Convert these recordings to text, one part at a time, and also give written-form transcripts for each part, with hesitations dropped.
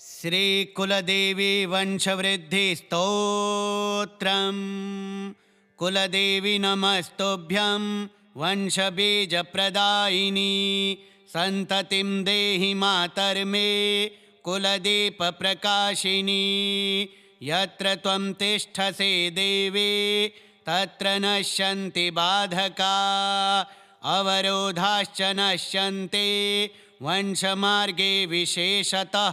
श्रीकुलदेवी वंशवृद्धिस्तोत्रम्। कुलदेवी नमस्तुभ्यं वंशबीजप्रदायिनी। सन्ततिं देहि मातर्मे कुलदीपप्रकाशिनी। यत्र त्वं तिष्ठसे देवी तत्र नश्यन्ति बाधका। अवरोधाश्च नश्यन्ते वंशमार्गे विशेषतः।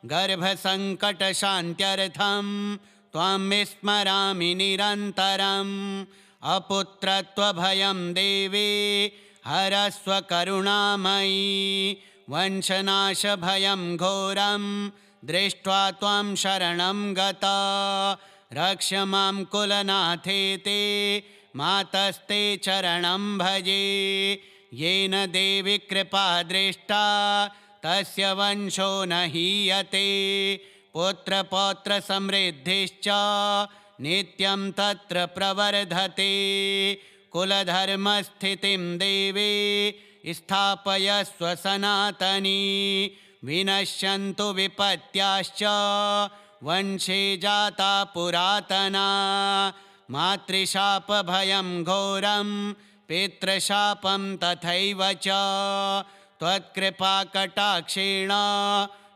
गर्भसङ्कटशान्त्यर्थं त्वां विस्मरामि निरन्तरम्। अपुत्रत्वभयं देवे हरस्व करुणामयी। वंशनाशभयं घोरं दृष्ट्वा त्वां शरणं गता। रक्ष मां कुलनाथेते मातस्ते चरणं भजे। येन देवी कृपा दृष्टा तस्य वंशो न हीयते। पुत्रपौत्रसमृद्धिश्च नित्यं तत्र प्रवर्धते। कुलधर्मस्थितिं देवे स्थापयस्व सनातनी। विनश्यन्तु विपत्याश्च वंशे जाता पुरातना। मातृशापभयं घोरं पितृशापं तथैव च। त्वत्कृपाकटाक्षेण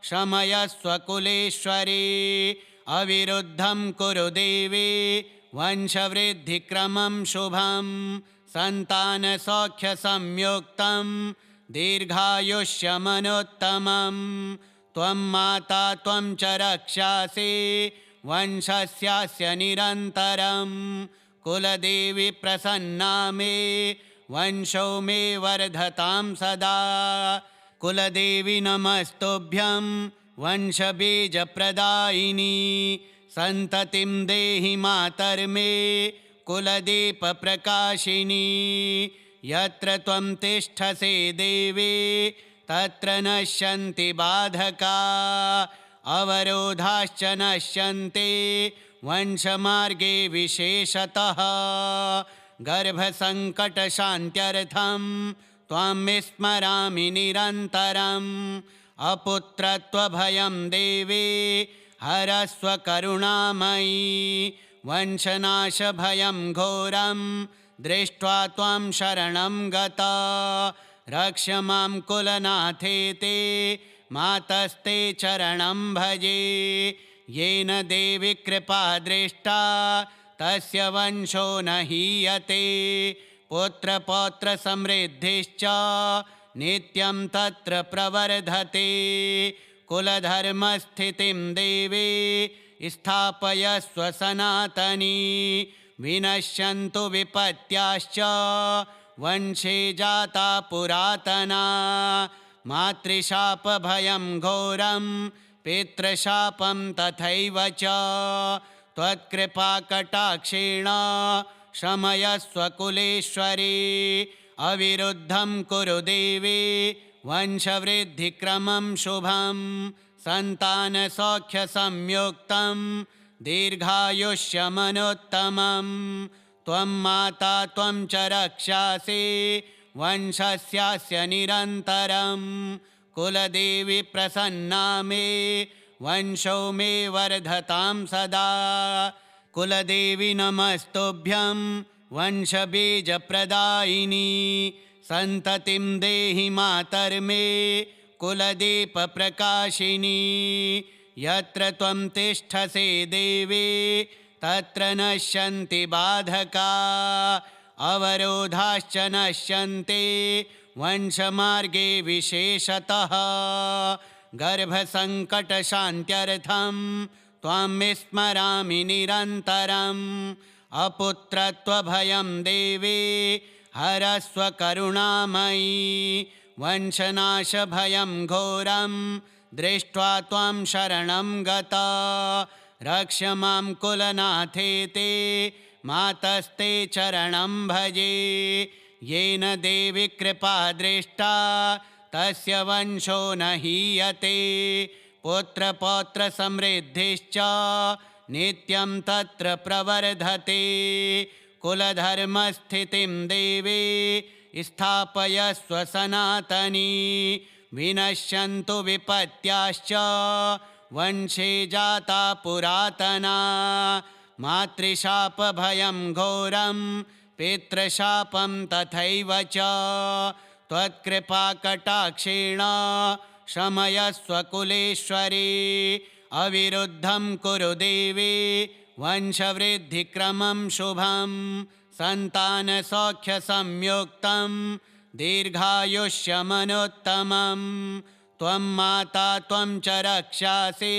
शमयस्व कुलेश्वरी। अविरुद्धं कुरु देवी वंशवृद्धिक्रमं शुभं। सन्तानसौख्यसंयुक्तं दीर्घायुष्यमनुत्तमं। त्वं माता त्वं च रक्षासि वंशस्यास्य निरन्तरं। कुलदेवी प्रसन्ना मे वंशो मे वर्धतां सदा। कुलदेवी नमस्तुभ्यं वंशबीजप्रदायिनी। सन्ततिं देहि मातर्मे कुलदीपप्रकाशिनी। यत्र त्वं तिष्ठसे देवी तत्र नश्यन्ति बाधका। अवरोधाश्च नश्यन्ते वंशमार्गे विशेषतः। गर्भसङ्कटशान्त्यर्थं त्वां विस्मरामि निरन्तरम्। अपुत्रत्वभयं देवे हरस्व करुणामयी। वंशनाशभयं घोरं दृष्ट्वा त्वां शरणं गता। रक्ष मां कुलनाथेते मातस्ते चरणं भजे। येन देवी कृपा दृष्टा तस्य वंशो न हीयते। पुत्रपौत्रसमृद्धिश्च नित्यं तत्र प्रवर्धते। कुलधर्मस्थितिं देवी स्थापयस्व सनातनी। विनश्यन्तु विपत्याश्च वंशे जाता पुरातना। मातृशापभयं घोरं पितृशापं तथैव च। त्वत्कृपाकटाक्षेण शमयस्व कुलेश्वरी। अविरुद्धं कुरु देवी वंशवृद्धिक्रमं शुभं। सन्तानसौख्यसंयुक्तं दीर्घायुष्यमनुत्तमं। त्वं माता त्वं च रक्षासि वंशस्यास्य निरन्तरं। कुलदेवी प्रसन्ना मे वंशो मे वर्धतां सदा। कुलदेवी नमस्तुभ्यं वंशबीजप्रदायिनी। सन्ततिं देहि मातर्मे कुलदीपप्रकाशिनी। यत्र त्वं तिष्ठसे देवी तत्र नश्यन्ति बाधका। अवरोधाश्च नश्यन्ते वंशमार्गे विशेषतः। गर्भसङ्कटशान्त्यर्थं त्वां विस्मरामि निरन्तरम्। अपुत्रत्वभयं देवी हरस्व करुणामयी। वंशनाशभयं घोरं दृष्ट्वा त्वां शरणं गता। रक्ष मां कुलनाथेते मातस्ते चरणं भजे। येन देवी कृपा दृष्टा तस्य वंशो न हीयते। पुत्रपौत्रसमृद्धिश्च नित्यं तत्र प्रवर्धते। कुलधर्मस्थितिं देवी स्थापयस्व सनातनी। विनश्यन्तु विपत्याश्च वंशे जाता पुरातना मातृशापभयं घोरं पितृशापं तथैव च त्वत्कृपाकटाक्षेण शमयस्व कुलेश्वरी अविरुद्धं कुरु देवी वंशवृद्धिक्रमं शुभं सन्तानसौख्यसंयुक्तं दीर्घायुष्यमनुत्तमं त्वं माता त्वं च रक्षासि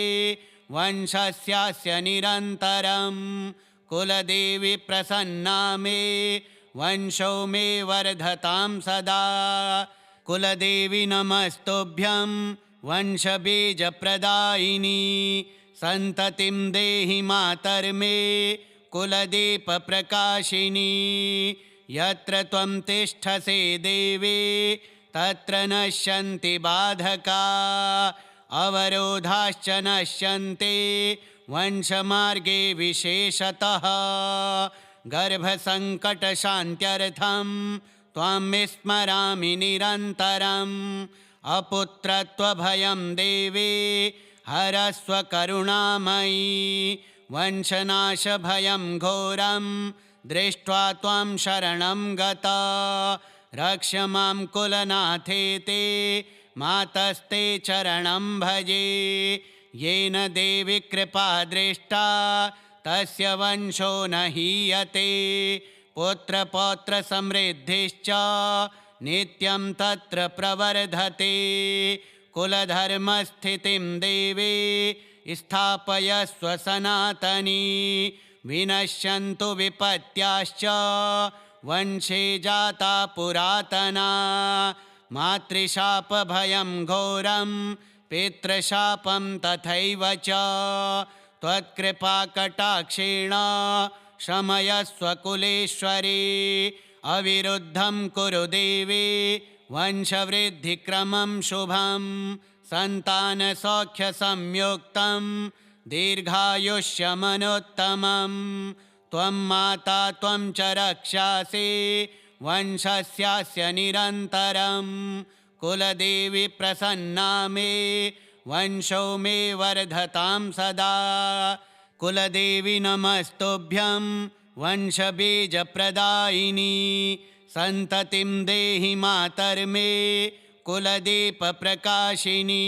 वंशस्यास्य निरन्तरं कुलदेवी प्रसन्ना मे वंशो मे वर्धतां सदा कुलदेवी नमस्तुभ्यं वंशबीजप्रदायिनी सन्ततिं देहि मातर्मे कुलदीपप्रकाशिनी यत्र त्वं तिष्ठसि देवी तत्र नश्यन्ति बाधका अवरोधाश्च नश्यन्ति वंशमार्गे विशेषतः गर्भसङ्कटशान्त्यर्थं त्वां विस्मरामि निरन्तरम् अपुत्रत्वभयं देवी हरस्व करुणामयी वंशनाशभयं घोरं दृष्ट्वा त्वां शरणं गता रक्ष मां कुलनाथेति मातस्ते चरणं भजे येन देवी कृपा दृष्टा तस्य वंशो न हीयते पुत्रपौत्रसमृद्धिश्च नित्यं तत्र प्रवर्धते कुलधर्मस्थितिं देवी स्थापयस्व सनातनी विनश्यन्तु विपत्याश्च वंशे जाता पुरातना मातृशापभयं घोरं पितृशापं तथैव च त्वत्कृपाकटाक्षेण शमयस्व कुलेश्वरी अविरुद्धं कुरु देवी वंशवृद्धिक्रमं शुभं सन्तानसौख्यसंयुक्तं दीर्घायुष्यमनुत्तमं त्वं माता त्वं च रक्षासि वंशस्यास्य निरन्तरं कुलदेवी प्रसन्ना मे वंशो मे वर्धतां सदा कुलदेवी नमस्तुभ्यं वंशबीजप्रदायिनी सन्ततिं देहि मातर्मे कुलदीपप्रकाशिनी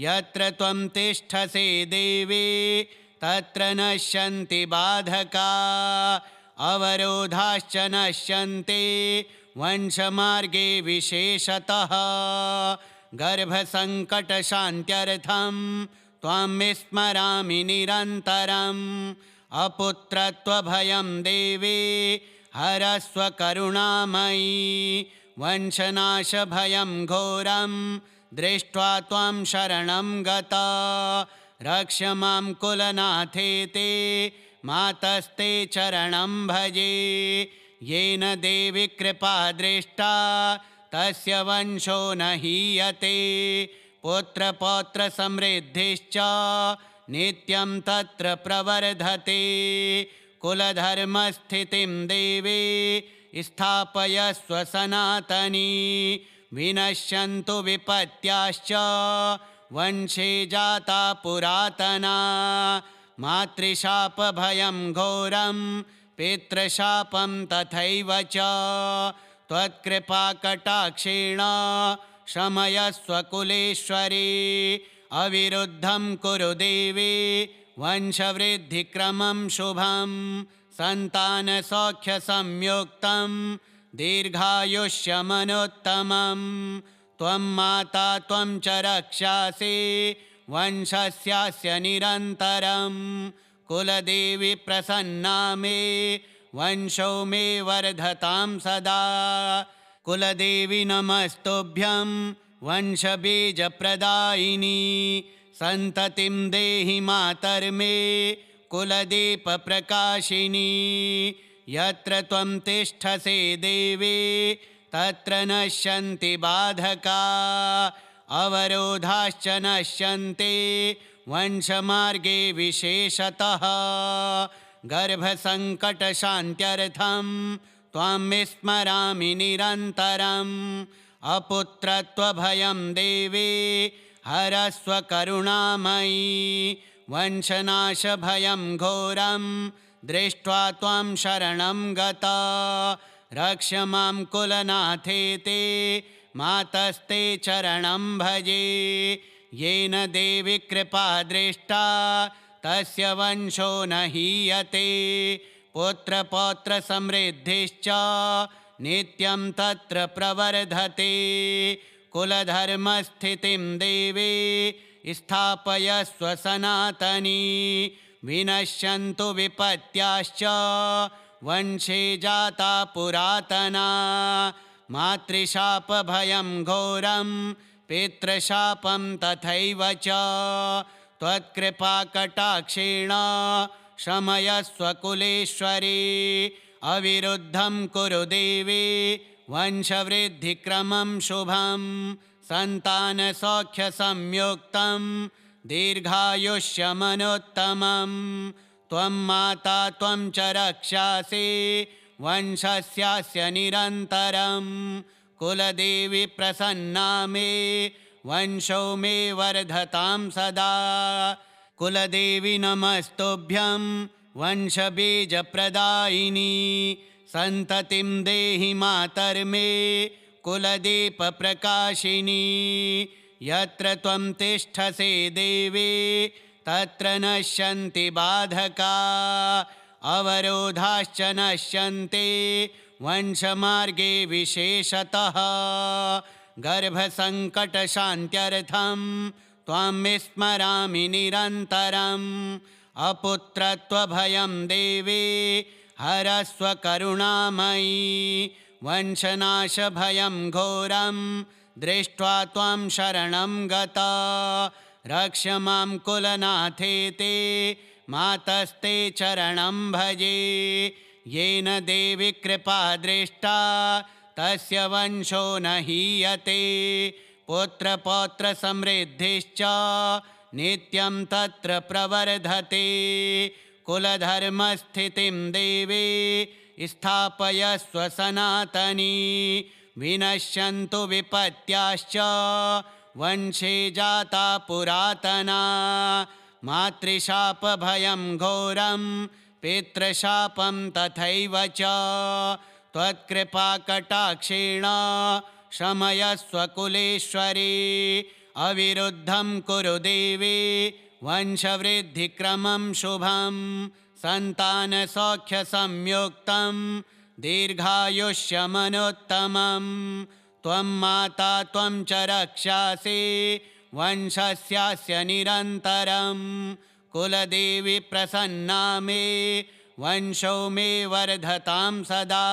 यत्र त्वं तिष्ठसि देवी तत्र नश्यन्ति बाधका अवरोधाश्च नश्यन्ति वंशमार्गे विशेषतः गर्भसङ्कटशान्त्यर्थं त्वां विस्मरामि निरन्तरम् अपुत्रत्वभयं देवी हरस्व करुणामयी वंशनाशभयं घोरं दृष्ट्वा त्वां शरणं गता रक्ष मां कुलनाथेति मातस्ते चरणं भजे येन देवी कृपा दृष्टा तस्य वंशो न हीयते पुत्रपौत्रसमृद्धिश्च नित्यं तत्र प्रवर्धते कुलधर्मस्थितिं देवी स्थापयस्व सनातनी विनश्यन्तु विपत्याश्च वंशे जाता पुरातना मातृशापभयं घोरं पितृशापं तथैव च त्वत्कृपाकटाक्षेण शमयस्व कुलेश्वरी अविरुद्धं कुरु देवी वंशवृद्धिक्रमं शुभं सन्तानसौख्यसंयुक्तं दीर्घायुष्यमनुत्तमं त्वं माता त्वं च रक्षासि वंशस्यास्य निरन्तरं कुलदेवी प्रसन्ना मे वंशो मे वर्धतां सदा कुलदेवी नमस्तुभ्यं वंशबीजप्रदायिनी सन्ततिं देहि मातर्मे कुलदीपप्रकाशिनी यत्र त्वं तिष्ठसि देवी तत्र नश्यन्ति बाधका अवरोधाश्च नश्यन्ति वंशमार्गे विशेषतः गर्भसङ्कटशान्त्यर्थं त्वां विस्मरामि निरन्तरम् अपुत्रत्वभयं देवे हरस्व करुणामयी वंशनाशभयं घोरं दृष्ट्वा त्वां शरणं गता रक्ष मां कुलनाथेते मातस्ते चरणं भजे येन देवि कृपा दृष्टा तस्य वंशो न हीयते पुत्रपौत्रसमृद्धिश्च नित्यं तत्र प्रवर्धते कुलधर्मस्थितिं देवे स्थापयस्व सनातनी विनश्यन्तु विपत्याश्च वंशे जाता पुरातना मातृशापभयं घोरं पितृशापं तथैव च त्वत्कृपाकटाक्षेण शमयस्व कुलेश्वरी अविरुद्धं कुरु देवी वंशवृद्धिक्रमं शुभं सन्तानसौख्यसंयुक्तं दीर्घायुष्यमनुत्तमं त्वं माता त्वं च रक्षासि वंशस्यास्य निरन्तरं कुलदेवी प्रसन्ना मे वंशो मे वर्धतां सदा कुलदेवी नमस्तुभ्यं वंशबीजप्रदायिनी सन्ततिं देहि मातर्मे कुलदीपप्रकाशिनी यत्र त्वं तिष्ठसि देवी तत्र नश्यन्ति बाधका अवरोधाश्च नश्यन्ति वंशमार्गे विशेषतः गर्भसङ्कटशान्त्यर्थं त्वां विस्मरामि निरन्तरम् अपुत्रत्वभयं देवी हरस्व करुणामयी वंशनाशभयं घोरं दृष्ट्वा त्वां शरणं गता रक्ष मां कुलनाथेते मातस्ते चरणं भजे येन देवि कृपा दृष्टा तस्य वंशो न हीयते पुत्रपौत्रसमृद्धिश्च नित्यं तत्र प्रवर्धते कुलधर्मस्थितिं देवी स्थापयस्व सनातनी विनश्यन्तु विपत्याश्च वंशे जाता पुरातना मातृशापभयं घोरं पितृशापं तथैव च त्वत्कृपाकटाक्षेण शमयस्व कुलेश्वरी अविरुद्धं कुरु देवी वंशवृद्धिक्रमं शुभं सन्तानसौख्यसंयुक्तं दीर्घायुष्यमनुत्तमं त्वं माता त्वं च रक्षासि वंशस्यास्य निरन्तरं कुलदेवी प्रसन्ना मे वंशो मे वर्धतां सदा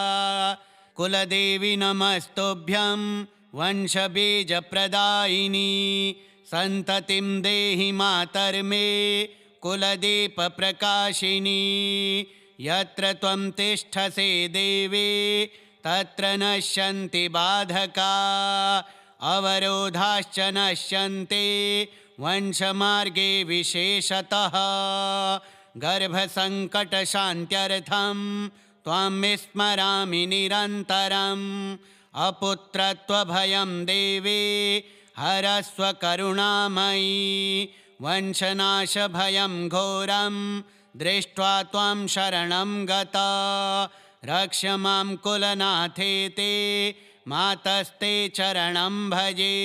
कुलदेवी नमस्तुभ्यं वंशबीजप्रदायिनी सन्ततिं देहि मातर्मे कुलदीपप्रकाशिनी यत्र त्वं तिष्ठसि देवी तत्र नश्यन्ति बाधका अवरोधाश्च नश्यन्ति वंशमार्गे विशेषतः गर्भसङ्कटशान्त्यर्थं त्वां विस्मरामि निरन्तरम् अपुत्रत्वभयं देवी हरस्व करुणामयी वंशनाशभयं घोरं दृष्ट्वा त्वां शरणं गता रक्ष मां कुलनाथेते मातस्ते चरणं भजे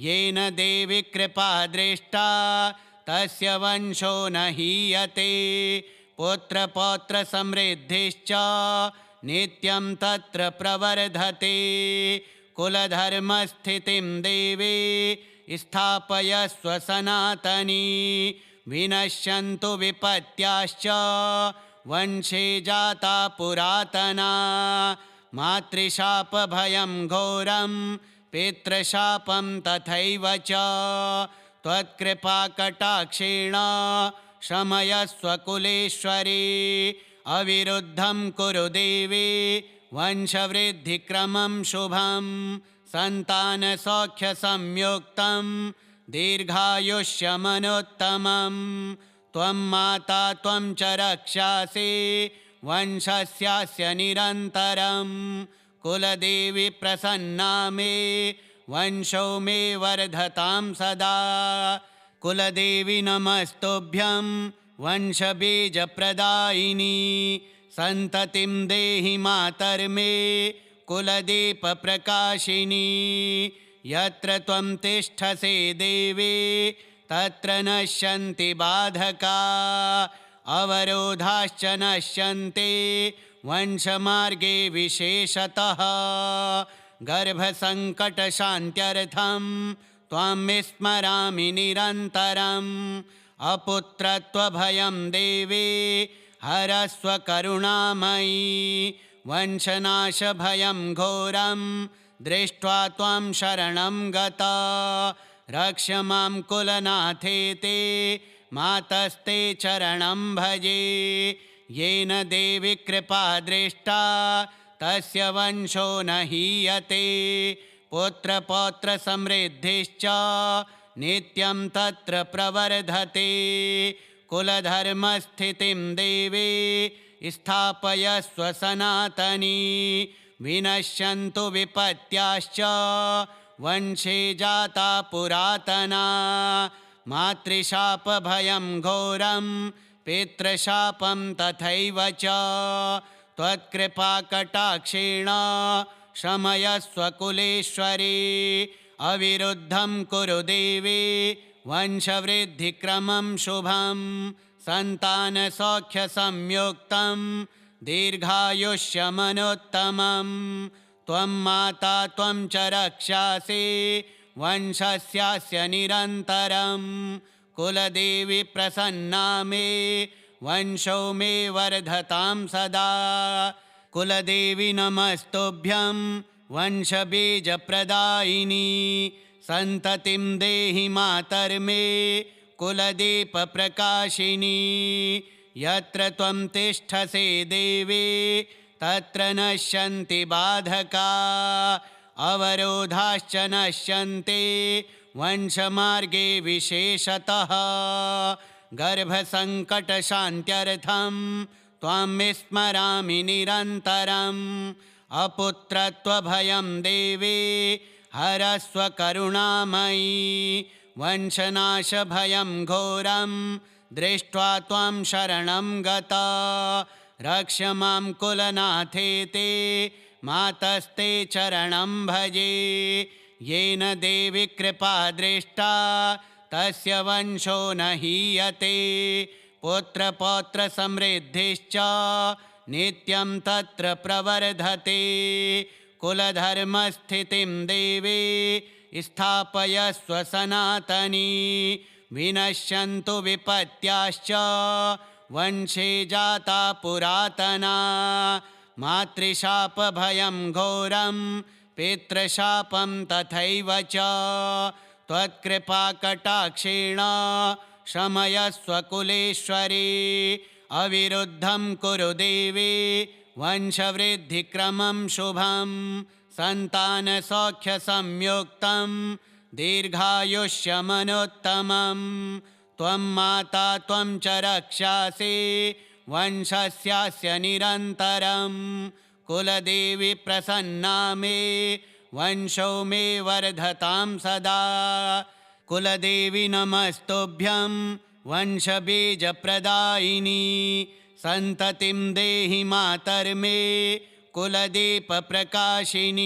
येन देवि कृपा दृष्टा तस्य वंशो न हीयते पुत्रपौत्रसमृद्धिश्च नित्यं तत्र प्रवर्धते कुलधर्मस्थितिं देवी स्थापयस्व सनातनी विनश्यन्तु विपत्याश्च वंशे जाता पुरातना मातृशापभयं घोरं पितृशापं तथैव च त्वत्कृपाकटाक्षेण शमयस्व कुलेश्वरी अविरुद्धं कुरु देवी वंशवृद्धिक्रमं शुभं सन्तानसौख्यसंयुक्तं दीर्घायुष्यमनुत्तमं त्वं माता त्वं च रक्षासि वंशस्यास्य निरन्तरं कुलदेवी प्रसन्ना मे वंशो मे वर्धतां सदा। कुलदेवी नमस्तुभ्यं वंशबीजप्रदायिनी सन्ततिं देहि मातर्मे कुलदीपप्रकाशिनी। यत्र त्वं तिष्ठसे देवी तत्र नश्यन्ति बाधका अवरोधाश्च नश्यन्ते वंशमार्गे विशेषतः। गर्भसङ्कटशान्त्यर्थं त्वां विस्मरामि निरन्तरम्। अपुत्रत्वभयं देवी हरस्व करुणामयी वंशनाशभयं घोरं दृष्ट्वा त्वां शरणं गता। रक्ष मां कुलनाथेते मातस्ते चरणं भजे। येन देवी कृपा दृष्टा तस्य वंशो न हीयते। पुत्रपौत्रसमृद्धिश्च नित्यं तत्र प्रवर्धते। कुलधर्मस्थितिं देवी स्थापयस्व सनातनी। विनश्यन्तु विपत्याश्च वंशे जाता पुरातना। मातृशापभयं घोरं पितृशापं तथैव च। त्वत्कृपाकटाक्षेण शमयस्व कुलेश्वरी। अविरुद्धं कुरु देवी वंशवृद्धिक्रमं शुभं। सन्तानसौख्यसंयुक्तं दीर्घायुष्यमनुत्तमं। त्वं माता त्वं च रक्षासि वंशस्यास्य निरन्तरं। कुलदेवी प्रसन्ना मे वंशो मे वर्धतां सदा। कुलदेवी नमस्तुभ्यं वंशबीजप्रदायिनी सन्ततिं देहि मातर्मे कुलदीपप्रकाशिनी। यत्र त्वं तिष्ठसे देवी तत्र नश्यन्ति बाधका अवरोधाश्च नश्यन्ते वंशमार्गे विशेषतः। गर्भसङ्कटशान्त्यर्थं त्वां विस्मरामि निरन्तरम्। अपुत्रत्वभयं देवी हरस्व करुणामयी वंशनाशभयं घोरं दृष्ट्वा त्वां शरणं गता। रक्ष मां कुलनाथेते मातस्ते चरणं भजे। येन देवी कृपा दृष्टा तस्य वंशो न हीयते। पुत्रपौत्रसमृद्धिश्च नित्यं तत्र प्रवर्धते। कुलधर्मस्थितिं देवी स्थापयस्व सनातनी। विनश्यन्तु विपत्याश्च वंशे जाता पुरातना। मातृशापभयं घोरं पितृशापं तथैव च। त्वत्कृपाकटाक्षेण शमयस्व कुलेश्वरी। अविरुद्धं कुरु देवी वंशवृद्धिक्रमं शुभं। सन्तानसौख्यसंयुक्तं दीर्घायुष्यमनुत्तमं। त्वं माता त्वं च रक्षासि वंशस्यास्य निरन्तरं। कुलदेवी प्रसन्ना मे वंशो मे वर्धतां सदा। कुलदेवी नमस्तुभ्यं वंशबीजप्रदायिनी सन्ततिं देहि मातर्मे कुलदीपप्रकाशिनी।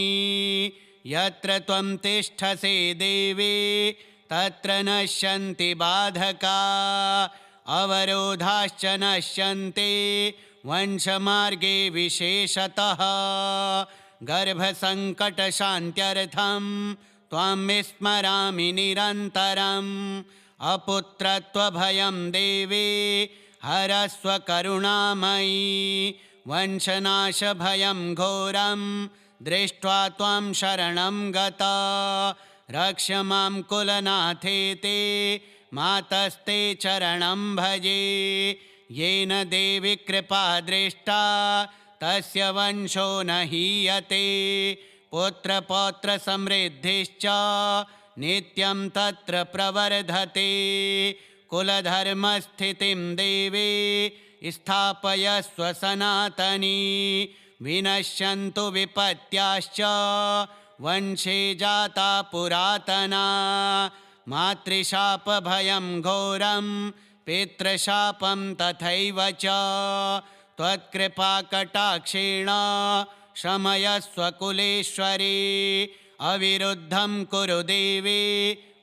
यत्र त्वं तिष्ठसे देवी तत्र नश्यन्ति बाधका अवरोधाश्च नश्यन्ते वंशमार्गे विशेषतः। गर्भसङ्कटशान्त्यर्थं त्वां विस्मरामि निरन्तरम्। अपुत्रत्वभयं देवी हरस्व करुणामयी वंशनाशभयं घोरं दृष्ट्वा त्वां शरणं गता। रक्ष मां कुलनाथेते मातस्ते चरणं भजे। येन देवी कृपा दृष्टा तस्य वंशो न हीयते। पुत्रपौत्रसमृद्धिश्च नित्यं तत्र प्रवर्धते। कुलधर्मस्थितिं देवी स्थापयस्व सनातनी। विनश्यन्तु विपत्याश्च वंशे जाता पुरातना मातृशापभयं घोरं पितृशापं तथैव च त्वत्कृपाकटाक्षेण शमयस्व कुलेश्वरी अविरुद्धं कुरु देवी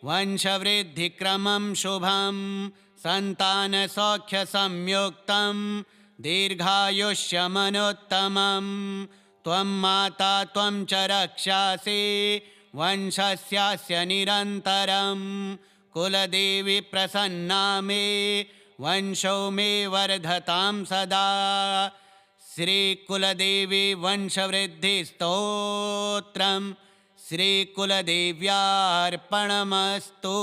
वंशवृद्धिक्रमं शुभं सन्तानसौख्यसंयुक्तं दीर्घायुष्यमनुत्तमं त्वं माता त्वं च रक्षासि वंशस्यास्य निरन्तरं कुलदेवी प्रसन्ना मे वंशो मे वर्धतां सदा श्रीकुलदेवी वंशवृद्धिस्तोत्रम् श्रीकुलदेव्यार्पणमस्तु।